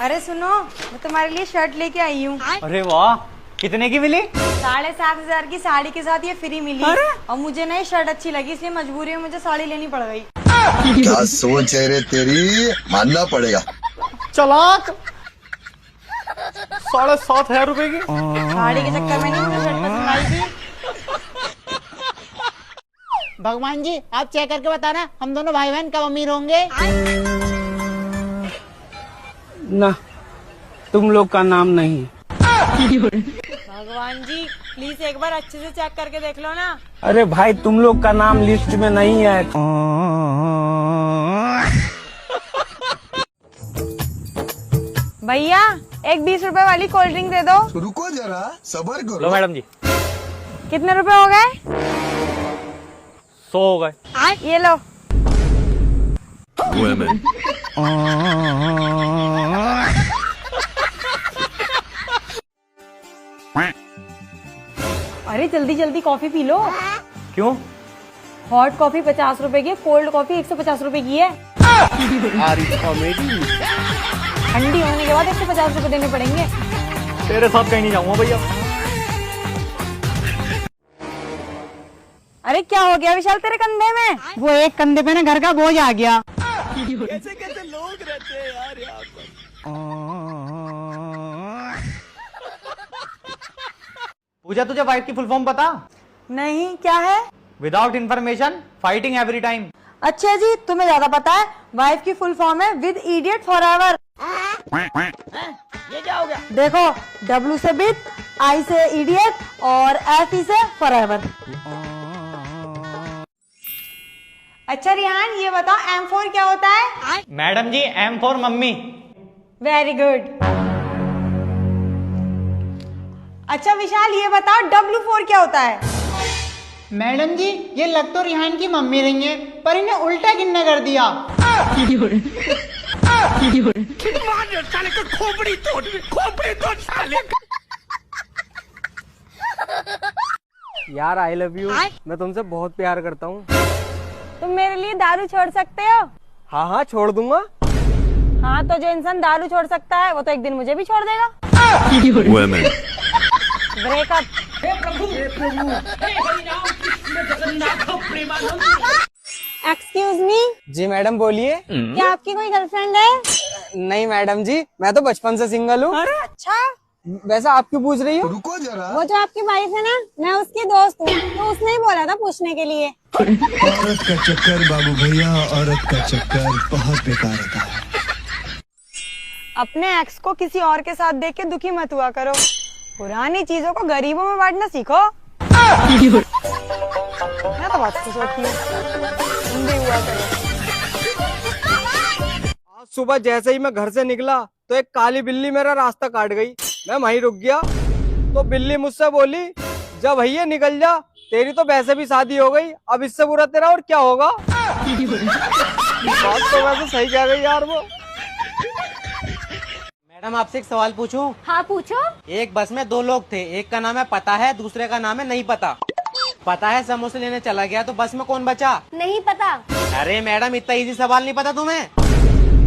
अरे सुनो, मैं तुम्हारे लिए शर्ट लेके आई हूँ। अरे वाह, कितने की मिली? 7,500 की साड़ी के साथ ये फ्री मिली। और मुझे ना ये शर्ट अच्छी लगी, इसलिए मजबूरी में मुझे साड़ी लेनी पड़ गई। क्या सोच है रे तेरी, मानना पड़ेगा। चलाक। 7,500 रुपए की साड़ी के चक्कर में नहीं मुझे शर्ट पसंद आई थी। भगवान जी आप चेक करके बताना हम दोनों भाई बहन कब अमीर होंगे। ना, तुम लोग का नाम नहीं। भगवान जी प्लीज एक बार अच्छे से चेक करके देख लो ना। अरे भाई तुम लोग का नाम लिस्ट में नहीं है। भैया एक 20 रुपए वाली कोल्ड ड्रिंक दे दो। रुको जरा, सबर लो करो। मैडम जी। कितने रुपए हो गए? 100 हो गए। ये लो। अरे जल्दी जल्दी कॉफी पी लो। क्यों? हॉट कॉफी 50 रुपए की है, कोल्ड कॉफी 150 रुपए की है। ठंडी होने के बाद 150 रुपए देने पड़ेंगे। तेरे साथ कहीं नहीं जाऊंगा भैया। अरे क्या हो गया विशाल तेरे कंधे में? वो एक कंधे पे ना घर का बोझ आ गया। कैसे कैसे लोग रहते हैं यार यहाँ पर। पूजा तुझे वाइफ की फुल फॉर्म पता? नहीं, क्या है? Without information fighting every time. अच्छा जी, तुम्हें ज्यादा पता है। वाइफ की फुल फॉर्म है विद इडियट फॉर एवर। ये क्या हो गया? देखो, W से विद, I से इडियट और FE से फॉर एवर। अच्छा रिहान ये बताओ M4 क्या होता है? Madam ji M for mummy. Very good. अच्छा विशाल ये बताओ W4 क्या होता है? मैडम जी ये लग तो रिहान की मम्मी रही है, पर इन्हें उल्टा किन्ने कर दिया। यार आई लव यू, मैं तुमसे बहुत प्यार करता हूँ। तुम मेरे लिए दारू छोड़ सकते हो? हाँ हाँ छोड़ दूंगा। हाँ तो जो इंसान दारू छोड़ सकता है वो तो एक दिन मुझे भी छोड़ देगा। ब्रेकअप। एक्सक्यूज मी, जी मैडम बोलिए। क्या आपकी कोई गर्लफ्रेंड है? नहीं मैडम जी, मैं तो बचपन से सिंगल हूँ। अरे अच्छा। वैसा आप क्यों पूछ रही हो? रुको जरा, वो जो आपकी वाइफ है ना, मैं उसकी दोस्त हूँ, तो उसने ही बोला था पूछने के लिए। औरत का चक्कर बाबू भैया, औरत का चक्कर बहुत बेकार होता है। अपने एक्स को किसी और के साथ देख के दुखी मत हुआ करो। पुरानी चीजों को गरीबों में बांटना सीखो। मैं तो बात खुश होती हूँ, तुम भी हुआ करो। आज सुबह जैसे ही मैं घर से निकला तो एक काली बिल्ली मेरा रास्ता काट गई। मैं वहीं रुक गया तो बिल्ली मुझसे बोली, जब भैया निकल जा, तेरी तो वैसे भी शादी हो गई, अब इससे बुरा तेरा और क्या होगा। बात तो वैसे सही कह गई यार वो। मैडम आपसे एक सवाल पूछूं? हाँ पूछो। एक बस में 2 लोग थे, एक का नाम है पता है, दूसरे का नाम है नहीं पता। पता है समोसे लेने चला गया तो बस में कौन बचा? नहीं पता। अरे मैडम इतना इजी सवाल नहीं पता तुम्हें?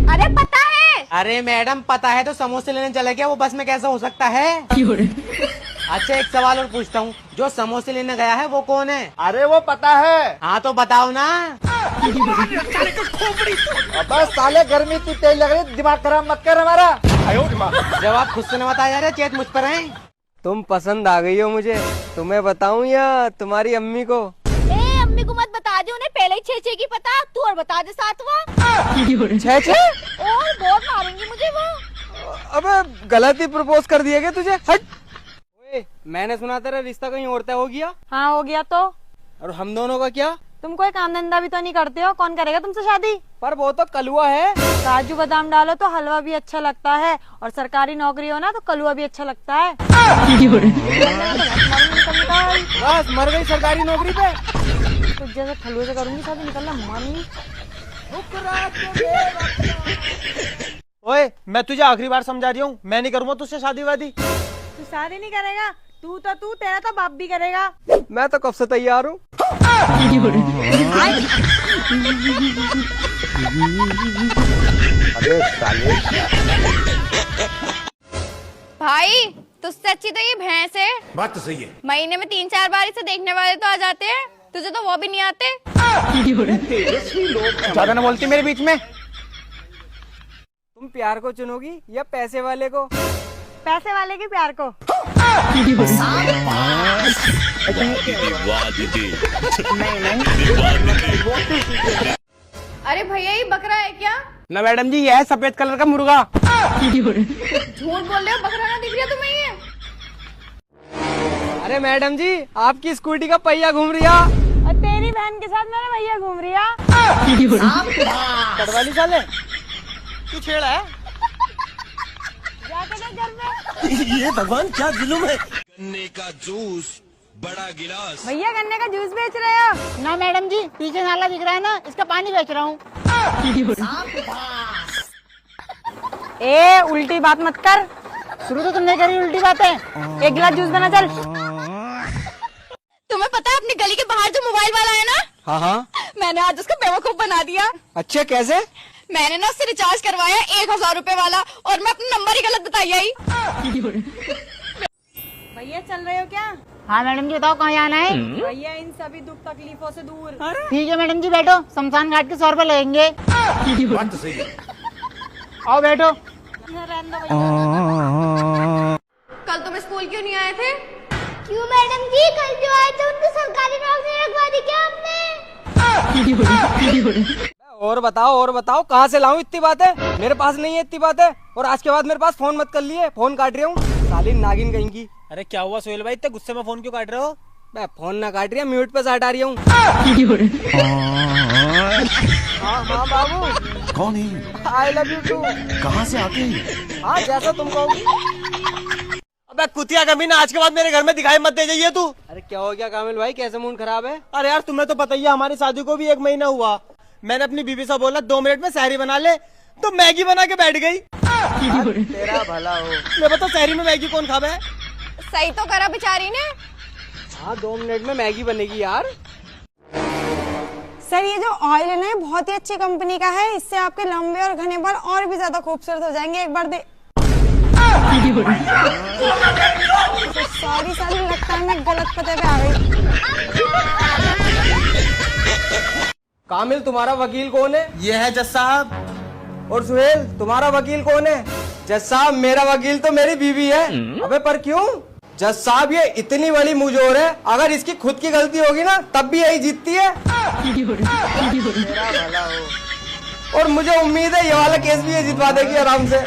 अरे पता है। अरे मैडम पता है तो समोसे लेने चला गया, वो बस में कैसे हो सकता है? अच्छा एक सवाल और पूछता हूँ, जो समोसे लेने गया है वो कौन है? अरे वो पता है। हाँ तो बताओ ना। बस साले गर्मी इतनी तेज लग रही, दिमाग खराब मत कर हमारा। जवाब खुद से न बताया जा रहा, चेत मुझ पर है। तुम पसंद आ गई हो मुझे, तुम्हें बताऊं या तुम्हारी अम्मी को? अम्मी को मत बता दे, उन्हें पहले ही 6 की पता, तू और बता दे 7वां। 6 और बहुत मारूंगी मुझे वो। अबे गलत ही प्रपोज कर दिया क्या तुझे? हट। ओए, मैंने सुना तेरा रिश्ता कहीं और तय हो गया। हाँ हो गया तो। और हम दोनों का क्या? तुम कोई काम धंधा भी तो नहीं करते हो, कौन करेगा तुमसे शादी? पर वो तो कलुआ है। काजू बादाम डालो तो हलवा भी अच्छा लगता है, और सरकारी नौकरी हो ना तो कलुआ भी अच्छा लगता है। बस मर गई सरकारी नौकरी पे। तो जैसे खलुए से करूंगी शादी, निकलना मम्मी। ओए मैं तुझे आखिरी बार समझा रही हूँ, मैं नहीं करूँगा तुझसे शादी वादी। तू शादी नहीं करेगा? तू, तेरा तो बाप भी करेगा। मैं तो कब से तैयार हूँ। अरे साले भाई तुझसे अच्छी तो ये भैंस है। बात तो सही है। महीने में 3-4 बार इसे देखने वाले तो आ जाते हैं, तुझे तो वो भी नहीं आते। ज्यादा ना बोलती मेरे बीच में। तुम प्यार को चुनोगी या पैसे वाले को? पैसे वाले के प्यार को। अरे भैया ये बकरा है क्या? ना मैडम जी, ये है सफेद कलर का मुर्गा। झूठ बोल रहे हो, बकरा ना दिख रहा तुम्हें ये? अरे मैडम जी, आपकी स्कूटी का पहिया घूम रिया। और तेरी बहन के साथ मेरा भैया घूम रही है। कटवाली साले तू छेड़ा है। जाके देख घर में। ये भगवान क्या जुल्म है। गन्ने का जूस, बड़ा गिलास। भैया गन्ने का जूस बेच रहे हो? ना मैडम जी, पीछे नाला दिख रहा है ना, इसका पानी बेच रहा हूँ। ए उल्टी बात मत कर। शुरू तो तुमने करी उल्टी बातें। एक गिलास जूस बना चल। तुम्हें पता है अपनी गली के बाहर जो मोबाइल वाला है ना, हाँ हाँ, मैंने आज उसका बेवकूफ बना दिया। अच्छा कैसे? मैंने ना उससे रिचार्ज करवाया 1000 रुपए वाला, और मैं अपना नंबर ही गलत बताई आई। भैया चल रहे हो क्या? हाँ मैडम जी, बताओ कहाँ जाना है? भैया इन सभी दुख तकलीफों से दूर। ठीक है मैडम जी, बैठो। शमशान घाट के 100 रुपए लगेंगे। बात तो सही है। आओ बैठो। कल तुम स्कूल क्यों नहीं आए थे? क्यों मैडम जी, कल जो आए थे उनको सरकारी नौकरी लगवा दी क्या आपने? और बताओ कहाँ से लाऊं इतनी बातें? मेरे पास नहीं है इतनी बातें, और आज के बाद मेरे पास फोन मत कर लिए। फोन काट रही हूँ, साली नागिन कहीं की। अरे क्या हुआ सोहेल भाई, इतने गुस्से में फोन क्यों काट रहे हो? मैं फोन ना काट रही, म्यूट पे हटा रही हूँ। हाँ हाँ बाबू, कौन है? I love you too. कहाँ से आते हैं? हाँ जैसा तुम कहोगी। अबे कुतिया कमीना, आज के बाद मेरे घर में दिखाई मत दे जाइए तू। अरे क्या हो गया कामिल भाई, कैसे मूड खराब है? अरे यार तुम्हें तो पता ही है, हमारी शादी को भी 1 महीना हुआ। मैंने अपनी बीवी से बोला 2 मिनट में सहरी बना ले, तो मैगी बना के बैठ गई। तेरा भला हो। मैं बता सहरी में मैगी कौन खावे? सही तो करा बेचारी ने। हाँ 2 मिनट में मैगी बनेगी यार। सर ये जो ऑयल है ना, ये बहुत ही अच्छी कंपनी का है। इससे आपके लंबे और घने बाल और भी ज्यादा खूबसूरत हो जाएंगे। एक बार दे। सॉरी सॉरी, लगता है मैं गलत पते पे आ गई। कामिल तुम्हारा वकील कौन है? ये है जज साहब। और सुहेल तुम्हारा वकील कौन है? जज साहब मेरा वकील तो मेरी बीवी है। अबे पर क्यों? जज साहब ये इतनी बड़ी मुजोर है, अगर इसकी खुद की गलती होगी ना तब भी यही जीतती है। तेरा भला हो। और मुझे उम्मीद है ये वाला केस भी ये जितवा देगी आराम से।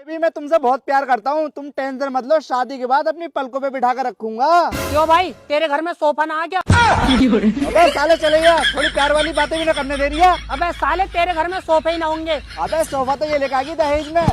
बेबी मैं तुमसे बहुत प्यार करता हूँ, तुम टेंशन मत लो, शादी के बाद अपनी पलकों पे बिठा कर रखूंगा। क्यों भाई, तेरे घर में सोफा ना आ गया? अबे साले चले गया, थोड़ी प्यार वाली बातें भी ना करने दे रही है। अबे साले, तेरे घर में सोफे ही ना होंगे। अबे सोफा तो ये लेकर आ गई दहेज में।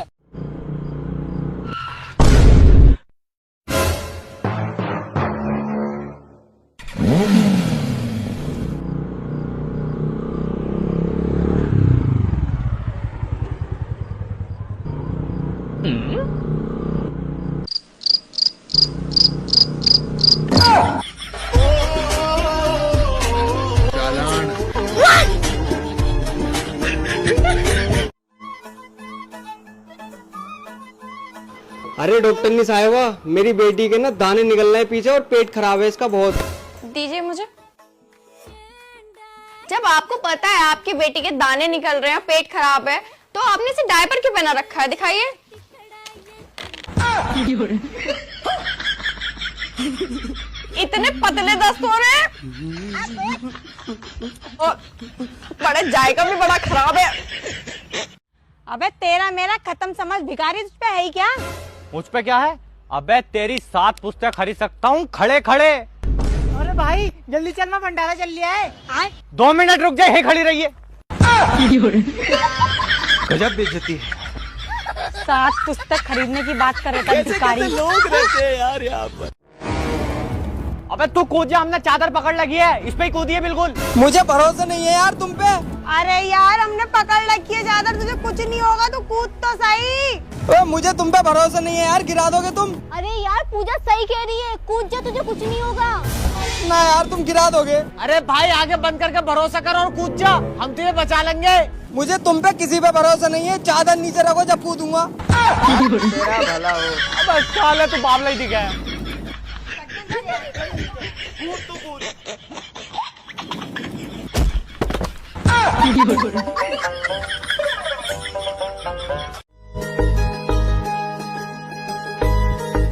अरे डॉक्टर साहिबा, मेरी बेटी के ना दाने निकल रहे हैं पीछे और पेट खराब है इसका बहुत। दीजिए मुझे। जब आपको पता है आपकी बेटी के दाने निकल रहे हैं, पेट खराब है, तो आपने इसे डायपर क्यों पहना रखा है? दिखाइए। इतने पतले दस्त हो रहे हैं, और बड़ा जायका भी बड़ा खराब है। अबे तेरा मेरा खत्म समझ, भिखारी तुझ पे है ही क्या? मुझ पे क्या है? अबे तेरी 7 पुस्तक खरीद सकता हूँ खड़े खड़े। अरे भाई जल्दी चलना, भंडारा चल लिया है। 2 मिनट रुक जाए, खड़ी रहिए। गजब बेइज्जती है। 7 पुस्तक खरीदने की बात कर रहा था भिखारी। लोग रहते हैं यार यहाँ पर। अबे तू कूद जा, हमने चादर पकड़ लगी है, इस पे ही कूदिए बिल्कुल। मुझे भरोसा नहीं है यार तुम पे। अरे यार हमने पकड़ रखी है चादर, तुझे कुछ नहीं होगा, तू कूद तो सही। ओए मुझे तुम पे भरोसा नहीं है यार, गिरा दोगे तुम। अरे यार पूजा सही कह रही है, कूद जा, तुझे कुछ नहीं होगा। ना यार तुम गिरा दोगे। अरे भाई आगे बंद करके भरोसा कर और कूद जा, हम तुझे बचा लेंगे। मुझे तुम पे किसी पे भरोसा नहीं है, चादर नीचे रखो जब कूदूंगा। तेरा भला हो। अब साले तू बाबला ही दिखा है।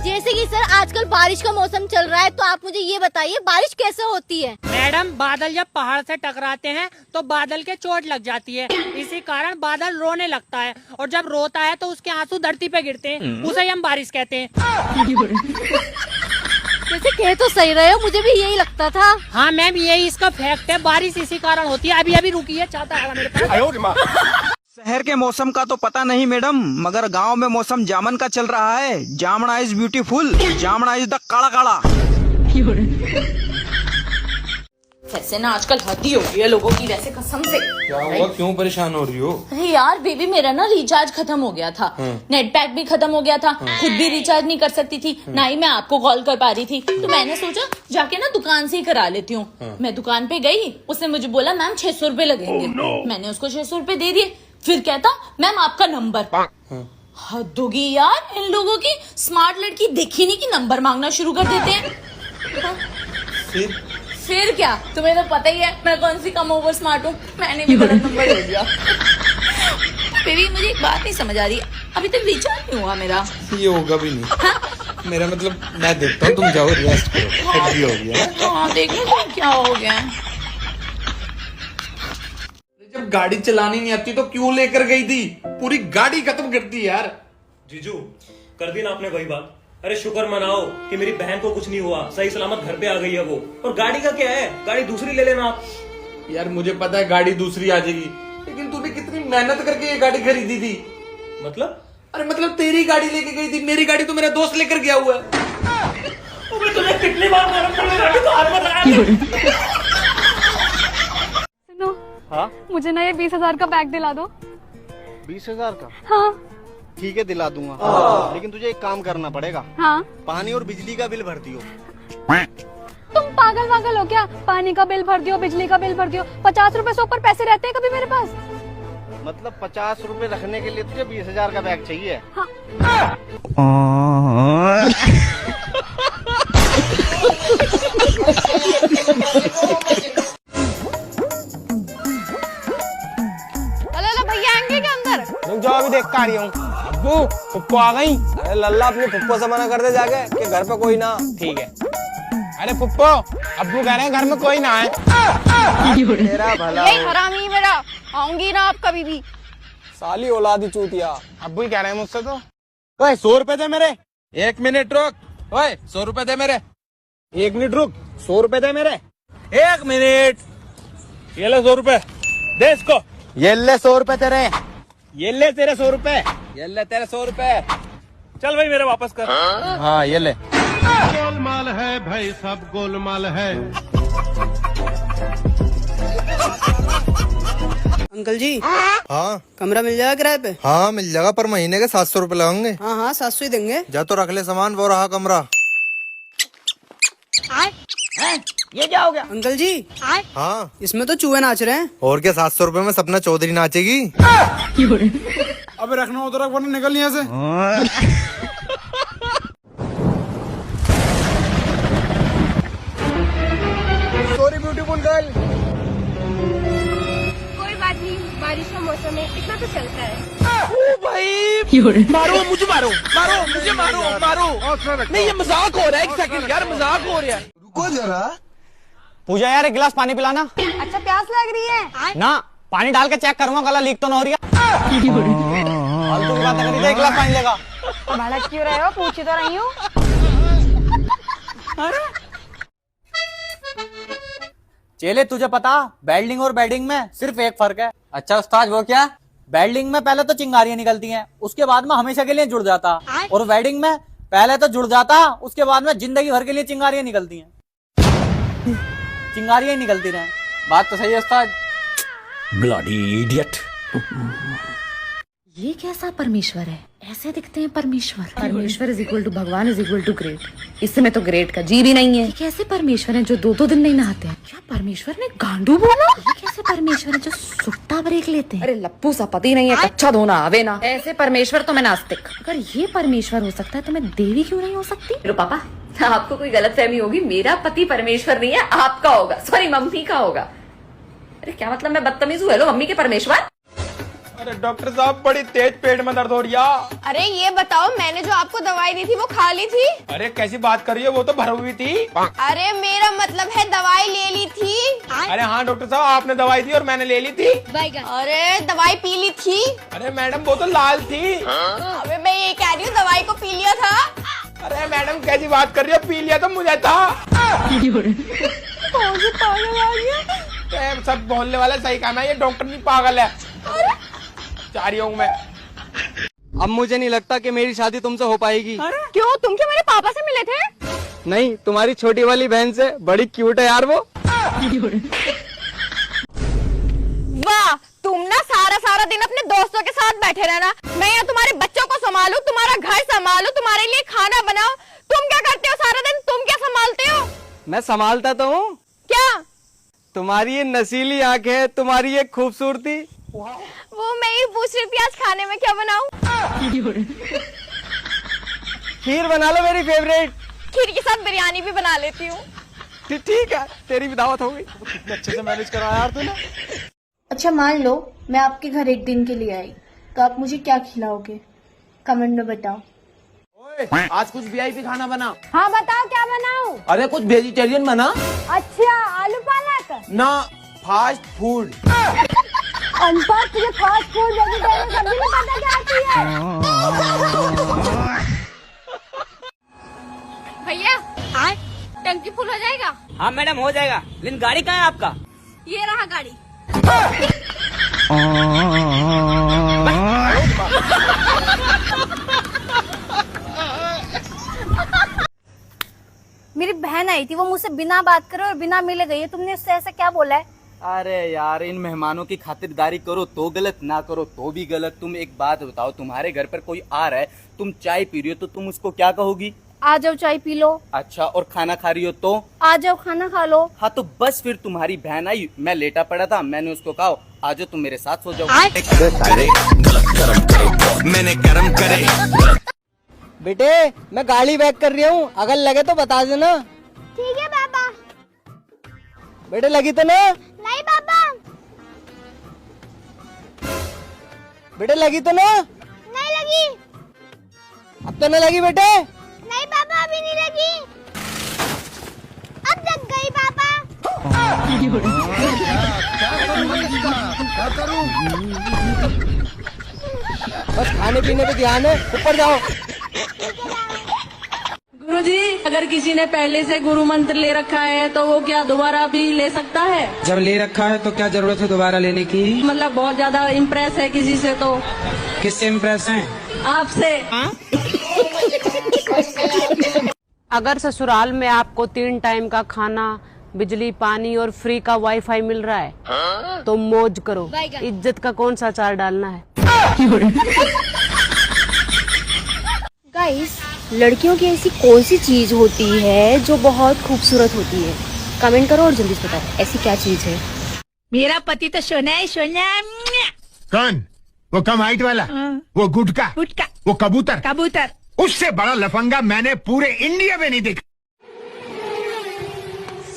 जैसे कि सर आजकल बारिश का मौसम चल रहा है, तो आप मुझे ये बताइए बारिश कैसे होती है? मैडम, बादल जब पहाड़ से टकराते हैं तो बादल के चोट लग जाती है, इसी कारण बादल रोने लगता है, और जब रोता है तो उसके आंसू धरती पे गिरते हैं, उसे ही हम बारिश कहते हैं। वैसे कह तो सही रहे हो, मुझे भी यही लगता था। हाँ मैम, यही इसका फैक्ट है, बारिश इसी कारण होती है। अभी अभी रुकी है, चाहता है मेरे पास। शहर के मौसम का तो पता नहीं मैडम, मगर गांव में मौसम जामन का चल रहा है। Jamna is beautiful, Jamna is the काला काला। वैसे ना आजकल हद ही हो गई है लोगों की, वैसे कसम से। क्या हुआ, क्यों परेशान हो रही हो? अरे यार बेबी, मेरा ना रिचार्ज खत्म हो गया था, नेट पैक भी खत्म हो गया था, खुद भी रिचार्ज नहीं कर सकती थी, ना ही मैं आपको कॉल कर पा रही थी। तो मैंने सोचा जाके ना दुकान से ही करा लेती हूँ। मैं दुकान पे गई, उसने मुझे बोला मैम 600 रुपए लगेंगे। मैंने उसको 600 रुपए दे दिए। फिर कहता मैम आपका नंबर। हद होगी यार इन लोगों की, स्मार्ट लड़की देखी नहीं कि नंबर मांगना शुरू कर देते हैं। फिर क्या, तुम्हें तो पता ही है मैं कौन सी कम ओवर स्मार्ट हूँ, मैंने भी गलत नंबर दे दिया। बेबी मुझे एक बात नहीं समझ आ रही, अभी तक रिचार्ज नहीं हुआ मेरा। ये होगा भी नहीं। मेरा मतलब मैं देखता हूँ, तुम जाओ रेस्ट करो। हड्डी हो गया। हाँ देख लो तुम क्या हो गया। जब गाड़ी चलानी नहीं आती तो क्यों लेकर गई थी? पूरी गाड़ी खत्म कर दी यार। जीजू कर दी ना आपने वही बात। अरे शुक्र मनाओ कि मेरी बहन को कुछ नहीं हुआ, सही सलामत घर पे आ गई है वो। और गाड़ी का क्या है, गाड़ी दूसरी ले लेना आप। यार मुझे पता है गाड़ी दूसरी आ जाएगी, लेकिन तूने कितनी मेहनत करके ये गाड़ी खरीदी थी। मतलब? अरे मतलब तेरी गाड़ी लेके गई थी, मेरी गाड़ी तो मेरा दोस्त लेकर गया हुआ है। तुझे कितनी बार सुनो, हाँ मुझे ना ये 20,000 का बैग दिला दो। 20,000 का? हाँ ठीक है दिला दूंगा, लेकिन तुझे एक काम करना पड़ेगा। हाँ, पानी और बिजली का बिल भर दियो। तुम पागल वागल हो क्या? पानी का बिल भर दियो, बिजली का बिल भर दियो, 50 रुपए से ऊपर पैसे रहते हैं कभी मेरे पास? मतलब 50 रुपए रखने के लिए तुझे 20,000 का बैग चाहिए? हाँ। चलो भैया आएंगे क्या अंदर? रुक जाओ, अभी देख कर आ रही हूँ। अब्बू पुप्पो आ गई। अरे लल्ला अपने पुप्पो से मना कर दे जाके कि घर पे कोई ना। ठीक है। अरे पुप्पो, अब्बू कह रहे हैं घर में कोई ना है। तेरा भला यही हो। हरामी मेरा, आऊंगी ना आप कभी भी। साली औलादी चूतिया। अब्बू ही कह रहे हैं मुझसे तो। ओए 100 रुपए दे मेरे। 1 मिनट रुक। ओए 100 रुपए दे मेरे। 1 मिनट रुक, 100 रुपए दे मेरे। 1 मिनट। ये ले 100 रुपए दे इसको। ये ले 100 रुपए तेरे। ये ले तेरे 100 रुपए। ये ले तेरे 100 रुपए। चल भाई मेरे वापस कर। हाँ ये ले। गोलमाल है भाई, सब गोलमाल है। अंकल जी, हाँ कमरा मिल जाएगा किराए पे? हाँ मिल जाएगा, पर महीने के 700 रुपए लगेंगे। हाँ हाँ 700 ही देंगे। जा तो रख ले सामान, वो रहा कमरा। ये क्या हो गया अंकल जी? हाँ इसमें तो चूहे नाच रहे हैं। और क्या, 700 रुपए में सपना चौधरी नाचेगी। अबे रखना उधर रख, वरना निकल यहाँ से। Sorry beautiful girl. कोई बात नहीं, बारिश का मौसम है, इतना तो चलता है। मारो मुझे, मारो मारो मुझे, मारो मारो। नहीं ये मजाक हो रहा है, 1 सेकंड यार, मजाक हो रहा है। रुको जरा। पूजा यार 1 गिलास पानी पिलाना। अच्छा प्यास लग रही है? ना पानी डाल के चेक करूंगा गला लीक तो ना हो रही है। फालतू की बातें करी, 1 गिलास पानी लेगा। भड़क क्यों रहे हो, पूछ ही तो रही हूँ। चेले तुझे पता, वेल्डिंग और बेडिंग में सिर्फ एक फर्क है। अच्छा उस्ताद वो क्या? वेल्डिंग में पहले तो चिंगारियां निकलती हैं, उसके बाद में हमेशा के लिए जुड़ जाता, और वेल्डिंग में पहले तो जुड़ जाता, उसके बाद में जिंदगी भर के लिए चिंगारियां निकलती हैं। चिंगारियां ही निकलती रहे। बात तो सही है उस्ताद। Bloody idiot. ये कैसा परमेश्वर है? ऐसे दिखते हैं परमेश्वर। परमेश्वर इज इक्वल टू भगवान इज इक्वल टू ग्रेट। इसमें तो ग्रेट का जी भी नहीं है। ये कैसे परमेश्वर है जो 2-2 दिन नहीं नहाते हैं? क्या परमेश्वर ने गांडू बोला? ये कैसे परमेश्वर है जो सुट्टा ब्रेक लेते हैं? अरे लप्पू सा पति नहीं है, कच्चा धोना आवे ना। ऐसे परमेश्वर तो मैं नास्तिक। अगर ये परमेश्वर हो सकता है तो मैं देवी क्यों नहीं हो सकती? लो पापा, आपको कोई गलतफहमी होगी। मेरा पति परमेश्वर नहीं है, आपका होगा। सॉरी, मम्मी का होगा। अरे क्या मतलब, मैं बदतमीज हूँ? हेलो मम्मी के परमेश्वर। अरे डॉक्टर साहब, बड़ी तेज पेट में दर्द हो रही है। अरे ये बताओ, मैंने जो आपको दवाई दी थी वो खा ली थी? अरे कैसी बात कर रही है, वो तो भरी हुई थी। अरे मेरा मतलब है दवाई ले ली थी। अरे हाँ डॉक्टर साहब, आपने दवाई दी और मैंने ले ली थी। अरे दवाई पी ली थी? अरे मैडम, वो तो लाल थी। अबे मैं ये कह रही हूँ दवाई को पी लिया था। अरे मैडम कैसी बात कर रही है, पी लिया तो मुझे था। सब बोलने वाला सही कहना, ये डॉक्टर नहीं पागल है। जा रही हूँ मैं। अब मुझे नहीं लगता कि मेरी शादी तुमसे हो पाएगी। क्यों? तुम क्या मेरे पापा से मिले थे? नहीं, तुम्हारी छोटी वाली बहन से। बड़ी क्यूट है यार वो। वाह, तुम ना सारा दिन अपने दोस्तों के साथ बैठे रहना। मैं यहाँ तुम्हारे बच्चों को संभालूं, तुम्हारा घर संभालूं, तुम्हारे लिए खाना बनाओ। तुम क्या करते हो सारा दिन? तुम क्या संभालते हो? मैं संभालता तो हूँ। क्या? तुम्हारी ये नसीली आंखें, तुम्हारी ये खूबसूरती। वो मैं ही पूछ रही थी, आज खाने में क्या बनाऊं? खीर बना लो, मेरी फेवरेट। खीर के साथ बिरयानी भी बना लेती हूँ। ठीक है, तेरी भी दावत हो गई। कितने अच्छे से मैनेज करा यार तूने। अच्छा मान लो मैं आपके घर एक दिन के लिए आई, तो आप मुझे क्या खिलाओगे? कमेंट में बताओ। आज कुछ वीआईपी खाना बना। हाँ बताओ, क्या बनाऊं? अरे कुछ वेजिटेरियन बना। अच्छा, आलू पालक ना, फास्ट फूड। अनपढ़, तुझे फास्ट फूड वेजिटेरियन सब्जी में पता क्या आती है? भैया टंकी फुल हो जाएगा? हाँ मैडम, हो जाएगा। लेकिन गाड़ी कहाँ है आपका? ये रहा गाड़ी। मेरी बहन आई थी, वो मुझसे बिना बात करे और बिना मिले गई है। तुमने उससे ऐसा क्या बोला है? अरे यार, इन मेहमानों की खातिरदारी करो तो गलत, ना करो तो भी गलत। तुम एक बात बताओ, तुम्हारे घर पर कोई आ रहा है, तुम चाय पी रही हो तो तुम उसको क्या कहोगी? आ जाओ चाय पी लो। अच्छा, और खाना खा रही हो तो? आ जाओ खाना खा लो। हाँ तो बस फिर तुम्हारी बहन आई, मैं लेटा पड़ा था, मैंने उसको कहा आ जाओ तुम मेरे साथ सो जाओ। मैंने कर्म करे। बेटे, मैं गाड़ी बैक कर रही हूँ, अगर लगे तो बता देना। ठीक है पापा। बेटे लगी तो ना? नहीं पापा। बेटे लगी तो ना? नहीं लगी। अब तो नहीं लगी बेटे? नहीं पापा, अभी नहीं लगी। अब लग गई पापा। क्या करूं? बस खाने पीने पे ध्यान है, ऊपर जाओ। गुरुजी, अगर किसी ने पहले से गुरु मंत्र ले रखा है तो वो क्या दोबारा भी ले सकता है? जब ले रखा है तो क्या जरूरत है दोबारा लेने की? मतलब बहुत ज्यादा इम्प्रेस है किसी से तो? किससे इम्प्रेस हैं? आपसे। अगर ससुराल में आपको 3 टाइम का खाना, बिजली, पानी और फ्री का वाईफाई मिल रहा है तो मौज करो। इज्जत का कौन सा अचार डालना है? गाइस, लड़कियों की ऐसी कौन सी चीज होती है जो बहुत खूबसूरत होती है? कमेंट करो और जल्दी से बताओ, ऐसी क्या चीज है? मेरा पति तो सोना है, सोना। कौन? वो कम हाइट वाला? वो गुटका? गुटका। वो कबूतर? कबूतर। उससे बड़ा लफंगा मैंने पूरे इंडिया में नहीं देखा।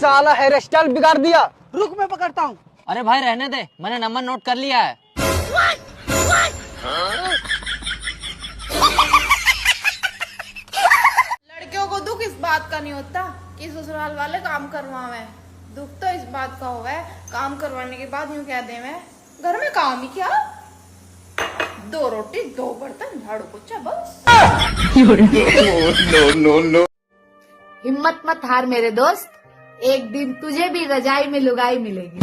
साला हेयर स्टाइल बिगाड़ दिया। रुक, मैं पकड़ता हूँ। अरे भाई रहने दे, मैंने नंबर नोट कर लिया है। लड़कियों को दुख इस बात का नहीं होता कि ससुराल वाले काम करवावे, दुख तो इस बात का होगा काम करवाने के बाद यूं कह दे मैं घर में काम ही क्या, 2 रोटी 2 बर्तन झाड़ू पोछा बस। नो। हिम्मत मत हार मेरे दोस्त, एक दिन तुझे भी रजाई में लुगाई मिलेगी।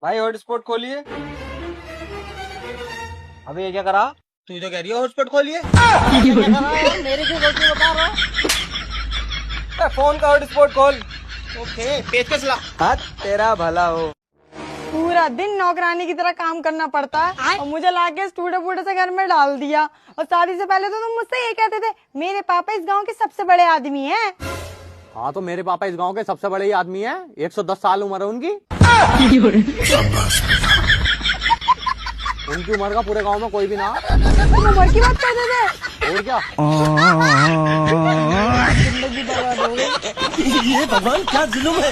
भाई हॉटस्पॉट खोलिए। अबे ये क्या करा? तू तो कह रही है हॉटस्पॉट खोलिए। मेरे क्यों गलती बता रहा? फोन का हॉटस्पॉट खोल। ओके, पेचकस ला। हाँ, तेरा भला हो। पूरा दिन नौकरानी की तरह काम करना पड़ता है और मुझे लाके इस टूटे फूटे से घर में डाल दिया। और शादी से पहले तो तुम मुझसे ये कहते थे मेरे पापा इस गांव के सबसे बड़े आदमी हैं। हाँ तो मेरे पापा इस गांव के सबसे बड़े ही आदमी हैं। 110 साल उम्र है उनकी। उनकी उम्र का पूरे गांव में कोई भी ना। तुम उम्र की बात करते थे और क्या। जिंदगी बर्बाद हो गई। ये भगवान क्या जुल्म है।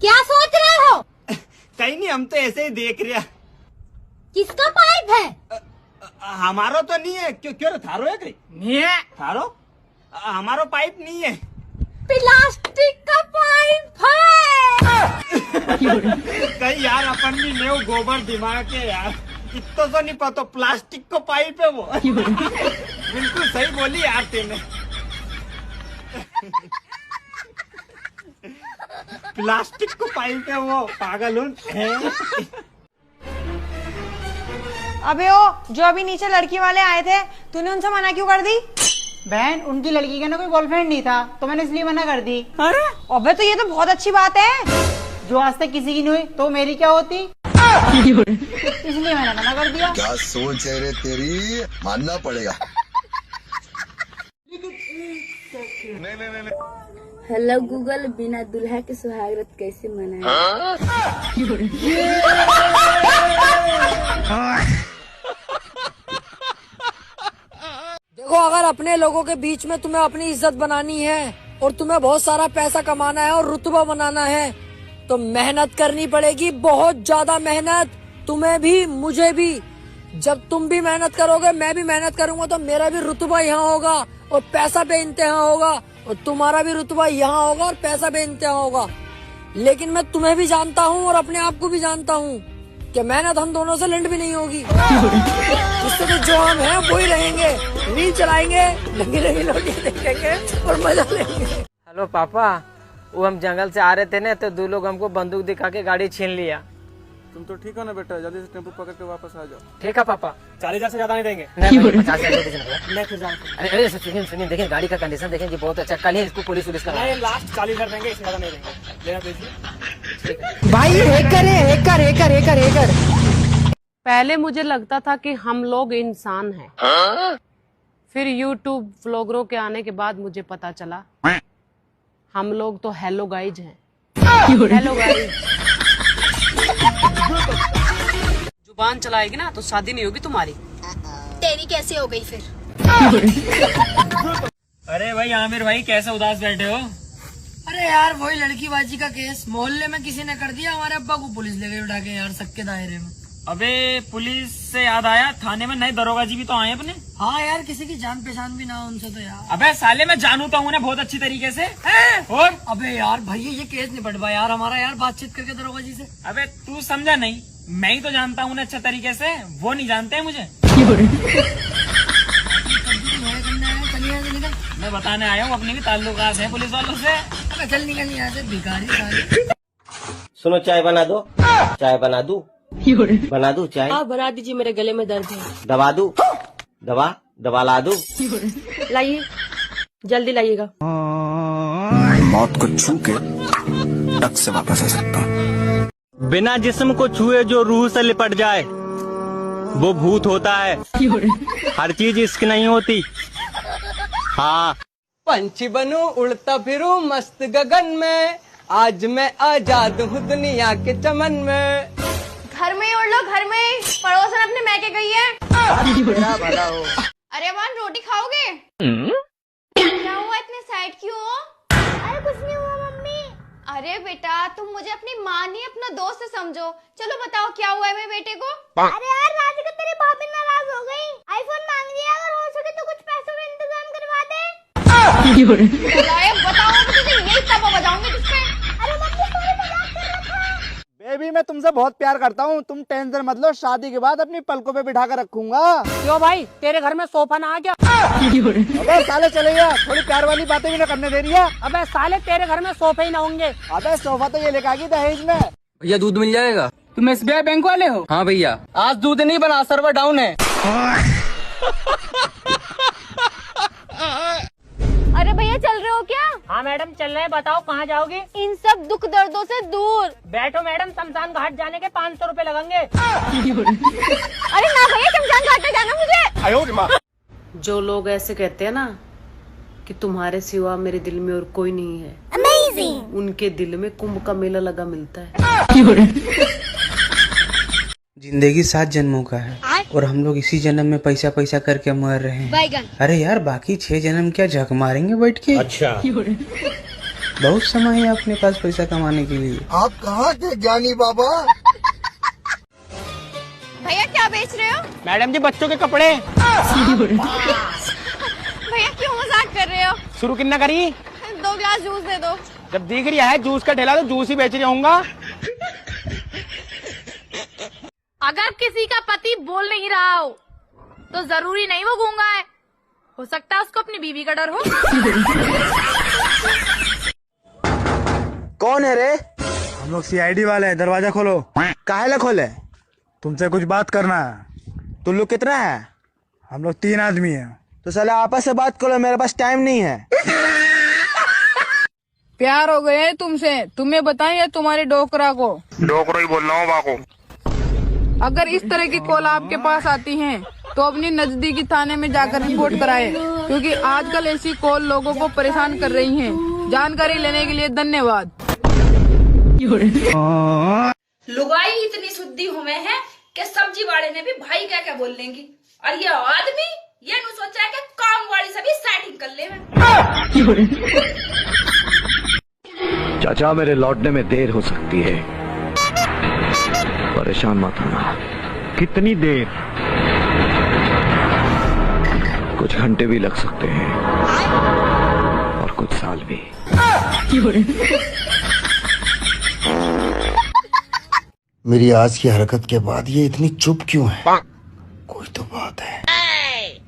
क्या सोच रहे हो? कहीं नहीं, हम तो ऐसे ही देख रहे। किसका पाइप है? हमारो तो नहीं है। क्यों क्यों थारो है? कहीं नहीं है थारो। हमारो पाइप नहीं है। प्लास्टिक का पाइप है। कहीं यार अपन भी ले गोबर दिमाग के यार, इतना तो नहीं पता प्लास्टिक को पाइप है वो। बिल्कुल सही बोली यार तेने। प्लास्टिक को पाइप है वो, पागल है। अबे ओ, जो अभी नीचे लड़की वाले आए थे तूने उनसे मना क्यों कर दी? बहन, उनकी लड़की का ना कोई बॉयफ्रेंड नहीं था तो मैंने इसलिए मना कर दी। अरे अबे तो ये तो बहुत अच्छी बात है। जो आज तक किसी की नहीं हुई तो मेरी क्या होती। इसलिए मैंने मना कर दिया। क्या सोच है रे तेरी, मानना पड़ेगा। हेलो गूगल, बिना दुल्हा के सुहागरात कैसे मनाएं? देखो, अगर अपने लोगों के बीच में तुम्हें अपनी इज्जत बनानी है और तुम्हें बहुत सारा पैसा कमाना है और रुतबा बनाना है तो मेहनत करनी पड़ेगी, बहुत ज्यादा मेहनत। तुम्हें भी मुझे भी। जब तुम भी मेहनत करोगे, मैं भी मेहनत करूंगा तो मेरा भी रुतबा यहाँ होगा और पैसा बेइंतहा होगा, और तुम्हारा भी रुतबा यहाँ होगा और पैसा बेइंतहा होगा। लेकिन मैं तुम्हें भी जानता हूँ और अपने आप को भी जानता हूँ कि मेहनत हम दोनों से लिंड भी नहीं होगी। इससे तो जो हम हैं वो ही रहेंगे, रील चलाएंगे, लगी लगी लोटियां देखेंगे और मजा लेंगे। हेलो पापा, वो हम जंगल से आ रहे थे ना तो दो लोग हमको बंदूक दिखा के गाड़ी छीन लिया। तुम तो ठीक हो ना बेटा, जल्दी से टेम्पो पकड़ के वापस आ जाओ। ठीक है पापा। 40,000 से ज्यादा नहीं देंगे। अरे सुनिए देखिए गाड़ी का कंडीशन देखें जी, बहुत अच्छा। कल ही इसको पुलिस का लास्ट 40,000 देंगे, इससे ज्यादा नहीं देंगे। लेना प्लीज। भाई हैकर। पहले मुझे लगता था कि हम लोग इंसान हैं। फिर YouTube व्लॉगरों के आने के बाद मुझे पता चला हम लोग तो हेलो गाइज हैं। Hello guys. जुबान चलाएगी ना तो शादी नहीं होगी तुम्हारी। तेरी कैसे हो गई फिर? अरे भाई आमिर भाई, कैसे उदास बैठे हो? अरे यार, वही लड़कीबाजी का केस मोहल्ले में किसी ने कर दिया, हमारे अब्बा को पुलिस ले गई उठा के यार, सबके दायरे में। अबे पुलिस से याद आया, थाने में नए दरोगा जी भी तो आए अपने। हाँ यार, किसी की जान पहचान भी ना हो उनसे तो यार। अबे साले मैं जानू तो हूँ ना बहुत अच्छी तरीके से। और अबे यार भैया, ये केस निपट पाया यार हमारा यार, बातचीत करके दरोगा जी से। अबे तू समझा नहीं, मैं ही तो जानता हूँ ना अच्छा तरीके से, वो नहीं जानते हैं मुझे। मैं बताने आया हूँ अपने भी ताल्लुकात है पुलिस वालों से। अबे चल निकल यहाँ से, भिखारी साले। सुनो, चाय बना दो। चाय बना दूं? बना दूं चाय? हाँ बना दीजिए, मेरे गले में दर्द है। दवा दूं? दवा ला दूं? लाइए, जल्दी लाइएगा। मौत को छू के टक से वापस आ सकता हूँ। बिना जिस्म को छुए जो रूह से लिपट जाए वो भूत होता है। हर चीज इश्क नहीं होती। हाँ। पंछी बनूं उड़ता फिरूं मस्त गगन में, आज मैं आजाद हूँ दुनिया के चमन में। घर में ही उड़ लो, घर में ही। पड़ोसन अपने मैके गई है। भला हो। अरे वन रोटी खाओगे? क्या हुआ, इतने सैड क्यों हो? अरे कुछ नहीं हुआ मम्मी। अरे बेटा, तुम मुझे अपनी माँ नहीं अपना दोस्त समझो। चलो बताओ क्या हुआ है मेरे बेटे को? अरे यार राधिका, तेरी भाभी नाराज हो गई, आईफोन मांग लिया, अगर हो सके तो कुछ पैसों का इंतजाम करवा दे। बताओ, तुझे यही तब बजाऊंगी तुझपे। अरे मम्मी तुम्हें मजाक कर रखा। बेबी, मैं तुमसे बहुत प्यार करता हूँ, तुम टेंशन मत लो, शादी के बाद अपनी पलकों पे बिठा कर रखूंगा। क्यों भाई, तेरे घर में सोफा ना आ गया? अबे साले चले गया, थोड़ी प्यार वाली बातें भी ना करने दे रही है। अबे साले, तेरे घर में सोफे ही ना होंगे। अबे सोफा तो ये लेकर आ गई दहेज में। भैया दूध मिल जाएगा? तुम SBI बैंक वाले हो? हाँ भैया। आज दूध नहीं बना, सर्वर डाउन है। अरे भैया चल रहे हो क्या? हाँ मैडम चल रहे हैं, बताओ कहाँ जाओगी? इन सब दुख दर्दों से दूर। बैठो मैडम, शमशान घाट जाने के 500 रुपए लगेंगे। अरे ना भैया, शमशान घाट में जाना मुझे। जो लोग ऐसे कहते हैं ना कि तुम्हारे सिवा मेरे दिल में और कोई नहीं है, अमेजिंग, उनके दिल में कुंभ का मेला लगा मिलता है। जिंदगी 7 जन्मों का है और हम लोग इसी जन्म में पैसा पैसा करके मर रहे हैं। अरे यार, बाकी 6 जन्म क्या झक मारेंगे बैठ के? अच्छा, बहुत समय है अपने पास पैसा कमाने के लिए। आप कहाँ के ज्ञानी बाबा? भैया क्या बेच रहे हो? मैडम जी बच्चों के कपड़े। भैया क्यों मजाक कर रहे हो? शुरू कितना करी? 2 ग्लास जूस दे दो। जब दिख रही है जूस का ठेला तो जूस ही बेच रही होऊंगा। अगर किसी का पति बोल नहीं रहा हो तो जरूरी नहीं वो गूंगा है, हो सकता है उसको अपनी बीवी का डर हो। कौन है रे? हम लोग CID वाले हैं, दरवाजा खोलो। काहे खोले? तुमसे कुछ बात करना है। तुम लोग कितना है? हम लोग 3 आदमी हैं। तो साला आपस से बात करो, मेरे पास टाइम नहीं है। प्यार हो गए तुमसे, तुम्हें बताएं या तुम्हारे डोकरा को? डोकरो ही बोल रहा हूँ बाको। अगर इस तरह की कॉल आपके पास आती हैं, तो अपनी नजदीकी थाने में जाकर रिपोर्ट कराएं, क्योंकि आजकल ऐसी कॉल लोगों को परेशान कर रही हैं। जानकारी लेने के लिए धन्यवाद। लुगाई इतनी शुद्धि हुए है कि सब्जी वाले ने भी भाई क्या क्या बोल लेंगी, और ये आदमी ये नहीं सोचा है कि काम वाली से भी सेटिंग कर ले। चाचा, मेरे लौटने में देर हो सकती है, परेशान मत होना। कितनी देर? कुछ घंटे भी लग सकते हैं और कुछ साल भी। मेरी आज की हरकत के बाद ये इतनी चुप क्यों है? कोई तो बात है।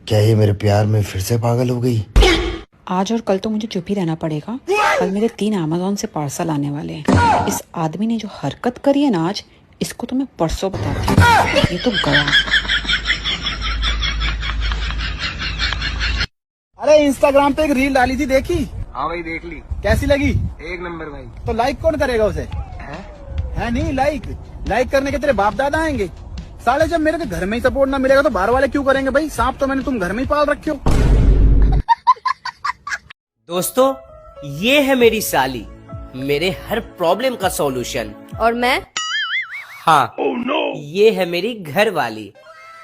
क्या ये मेरे प्यार में फिर से पागल हो गई? आज और कल तो मुझे चुप ही रहना पड़ेगा। कल मेरे 3 अमेज़न से पार्सल आने वाले हैं। इस आदमी ने जो हरकत करी है ना आज, इसको तो मैं परसों बताती हूँ। ये तो गया। अरे इंस्टाग्राम पे एक रील डाली थी, देखी? हाँ भाई देख ली। कैसी लगी? 1 नंबर भाई। तो लाइक कौन करेगा उसे? है नहीं, लाइक करने के तेरे बाप दादा आएंगे। साले, जब मेरे को घर में ही सपोर्ट ना मिलेगा तो बाहर वाले क्यों करेंगे भाई? सांप तो मैंने तुम घर में ही पाल रखे हो। दोस्तों, ये है मेरी साली, मेरे हर प्रॉब्लम का सॉल्यूशन। और मैं? हाँ, ये है मेरी घर वाली,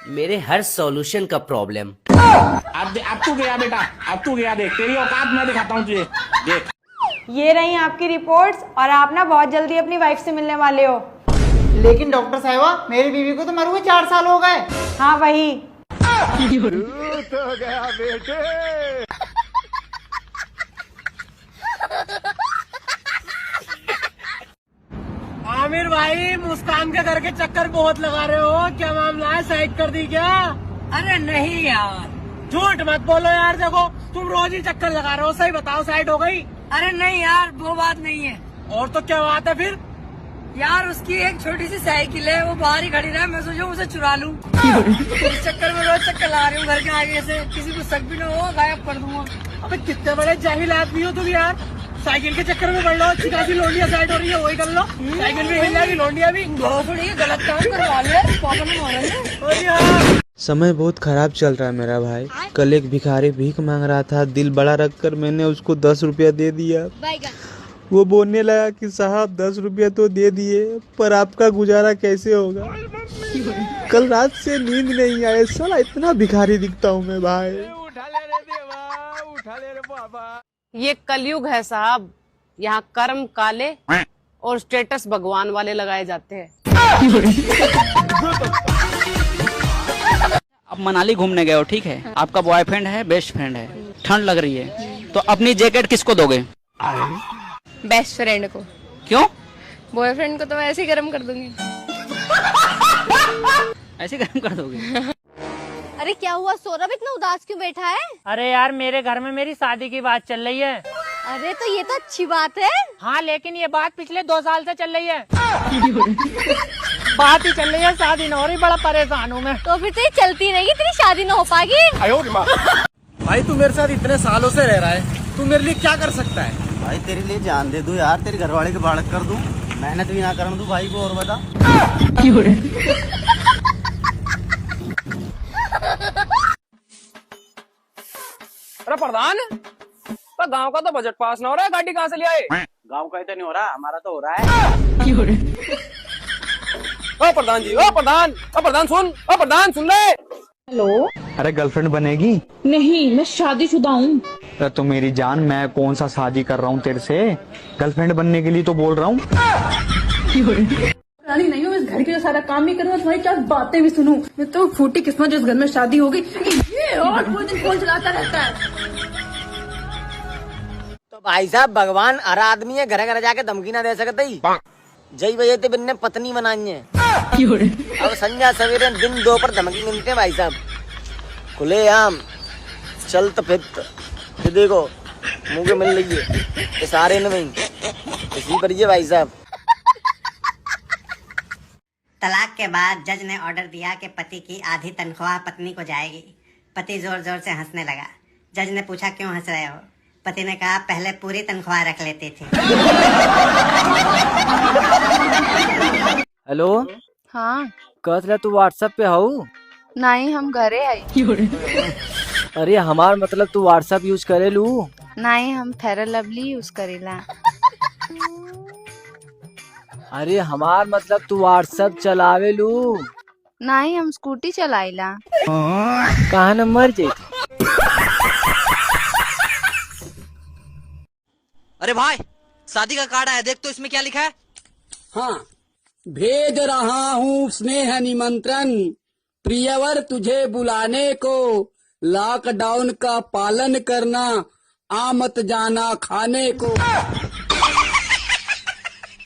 मेरे हर सॉल्यूशन का प्रॉब्लम। अब तू गया बेटा, अब तू गया। देख तेरी औकात मैं दिखाता हूँ तुझे, देख। ये रही आपकी रिपोर्ट्स, और आप ना बहुत जल्दी अपनी वाइफ से मिलने वाले हो। लेकिन डॉक्टर साहिबा, मेरी बीवी को तो मरे हुए 4 साल हो गए। हाँ वही। तो गया बेटे। आमिर भाई, मुस्कान के घर के चक्कर बहुत लगा रहे हो, क्या मामला है? साइड कर दी क्या? अरे नहीं यार, झूठ मत बोलो यार। देखो तुम रोज ही चक्कर लगा रहे हो, सही बताओ, साइड हो गई? अरे नहीं यार, वो बात नहीं है। और तो क्या बात है फिर? यार उसकी एक छोटी सी साइकिल है, वो बाहर ही खड़ी रहा, मैं सोचा उसे चुरा लूं। इस चक्कर में रोज चक्कर लगा रही हूँ घर के आगे से, किसी को शक भी ना हो, गायब कर दूंगा। अबे कितने बड़े जाहिल आदमी हो तुम यार। साइकिल के चक्कर में बढ़ लो, अच्छी खासी लोंडिया साइड हो रही है, वही कर लो। साइकिल भी हिल जाएगी, लोंडिया भी। थोड़ी गलत काम करवा ले, पापा ने मारा। समय बहुत खराब चल रहा है मेरा भाई। कल एक भिखारी भीख मांग रहा था, दिल बड़ा रखकर मैंने उसको 10 रुपया दे दिया। वो बोलने लगा कि साहब 10 रुपया तो दे दिए, पर आपका गुजारा कैसे होगा? कल रात से नींद नहीं आए, साला इतना भिखारी दिखता हूँ मैं भाई। ये कलयुग है साहब, यहाँ कर्म काले और स्टेटस भगवान वाले लगाए जाते हैं। आप मनाली घूमने गए हो, ठीक है? आपका बॉयफ्रेंड है, बेस्ट फ्रेंड है, ठंड लग रही है, तो अपनी जैकेट किसको दोगे? बेस्ट फ्रेंड को। क्यों? बॉयफ्रेंड को तो मैं ऐसे ही गर्म कर दूंगी। ऐसे गर्म कर दोगे? अरे क्या हुआ सौरभ, इतना उदास क्यों बैठा है? अरे यार, मेरे घर में मेरी शादी की बात चल रही है। अरे तो ये तो अच्छी बात है। हाँ, लेकिन ये बात पिछले 2 साल से चल रही है। बात ही चल रही है, शादी न हो रही, बड़ा परेशान हूँ मैं। तो फिर तो ये चलती रहेगी, तेरी शादी न हो पाएगी। भाई तू मेरे साथ इतने सालों से रह रहा है, तू मेरे लिए क्या कर सकता है? भाई तेरे लिए जान दे दूं यार, तेरे घर वाले के बाड़क कर दूं, मेहनत भी ना करने दूं भाई को, और बता। अरे प्रधान, तो गांव का तो बजट पास ना हो रहा है, गाड़ी कहाँ से ले आए? गाँव का ही तो नहीं हो रहा, हमारा तो हो रहा है। ओ प्रधान जी, ओ प्रधान सुन ले। हेलो। अरे गर्लफ्रेंड बनेगी? नहीं, मैं शादीशुदा हूँ। अरे तो मेरी जान, मैं कौन सा शादी कर रहा हूँ तेरे से, गर्लफ्रेंड बनने के लिए तो बोल रहा हूँ। रानी नहीं हूँ, इस घर के जो सारा काम भी करूँ, तुम्हारी 4 बातें भी सुनूं। मैं तो फूटी किस्मत जिस घर में शादी हो गई, ये और पूरे दिन फोन चलाता रहता है। तो भाई साहब, भगवान हर आदमी है, घर घर जाके धमकी ना दे सकते ही। जय भैया ते बिन्ने पत्नी बनाई है। अब संध्या सवेरे दिन 2 पर धमकी मिलते हैं भाई साहब, खुले आम चलत फिर देखो मुंह के मिल रही है इशारे में नहीं, इसी पर ये भाई साहब। तलाक के बाद जज ने ऑर्डर दिया कि पति की आधी तनख्वाह पत्नी को जाएगी। पति जोर जोर से हंसने लगा। जज ने पूछा क्यों हंस रहे हो? पति ने कहा पहले पूरी तनख्वाह रख लेते थे। हेलो। हाँ। कहत तू व्हाट्सएप पे हो? नहीं, हम घरे आई। अरे हमार मतलब तू व्हाट्सएप यूज करे लू? नहीं, हम फेयर लवली यूज करेला। अरे हमार मतलब तू व्हाट्सएप चलावे लू? नहीं, हम स्कूटी चलाइला। कहाँ नंबर जे? अरे भाई, शादी का कार्ड आया, देख तो इसमें क्या लिखा है। हाँ, भेज रहा हूँ स्नेह निमंत्रण, प्रियवर तुझे बुलाने को, लॉकडाउन का पालन करना, आ मत जाना खाने को।